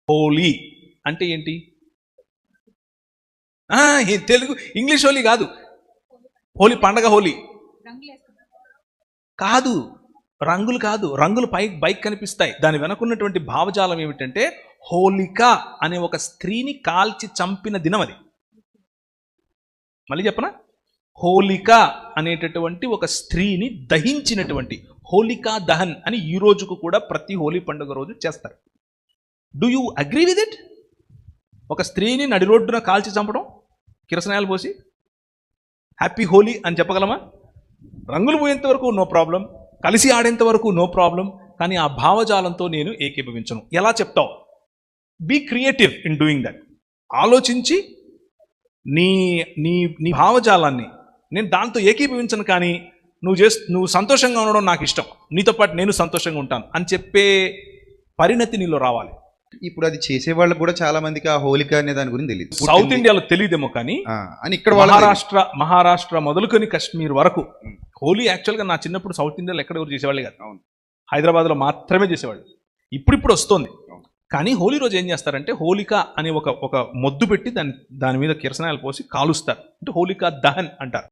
హోలీ అంటే ఏంటి? తెలుగు ఇంగ్లీష్ హోలీ కాదు. హోలీ పండగ, హోలీ కాదు, రంగులు కాదు. రంగులు బైక్ కనిపిస్తాయి. దాని వెనకున్నటువంటి భావజాలం ఏమిటంటే హోలిక అనే ఒక స్త్రీని కాల్చి చంపిన దినం అది. మళ్ళీ చెప్పనా? హోలిక అనేటటువంటి ఒక స్త్రీని దహించినటువంటి హోలికా దహన్ అని ఈ రోజుకు కూడా ప్రతి హోలీ పండుగ రోజు చేస్తారు. Do you agree with it? ఒక స్త్రీని నడి రోడ్డున కాల్చి చంపడం, కిరసనాయలు పోసి హ్యాపీ హోలీ అని చెప్పగలమా? రంగులు పోయేంత వరకు నో ప్రాబ్లం, కలిసి ఆడేంత వరకు నో ప్రాబ్లం. కానీ ఆ భావజాలంతో నేను ఏకీభవించను. ఎలా చెప్తావు? Be creative in doing that. ఆలోచించి నీ నీ నీ భావజాలాన్ని, నేను దాంతో ఏకీభవించను, కానీ నువ్వు సంతోషంగా ఉండడం నాకు ఇష్టం, నీతో పాటు నేను సంతోషంగా ఉంటాను అని చెప్పే పరిణతి నీలో రావాలి. ఇప్పుడు అది చేసే వాళ్ళు కూడా చాలా మందికి ఆ హోలిక అనే దాని గురించి తెలియదు. సౌత్ ఇండియాలో తెలియదేమో, కానీ అని ఇక్కడ మహారాష్ట్ర మొదలుకొని కాశ్మీర్ వరకు హోలీ యాక్చువల్గా నా చిన్నప్పుడు సౌత్ ఇండియాలో ఎక్కడ ఎవరు చేసేవాళ్ళు కాదు. హైదరాబాద్లో మాత్రమే చేసేవాళ్ళు. ఇప్పుడు వస్తుంది. కానీ హోలీ రోజు ఏం చేస్తారంటే హోలిక అనే ఒక మొద్దు పెట్టి దాని మీద కిరసనాయలు పోసి కాలుస్తారు. అంటే హోలికా దహన్ అంటారు.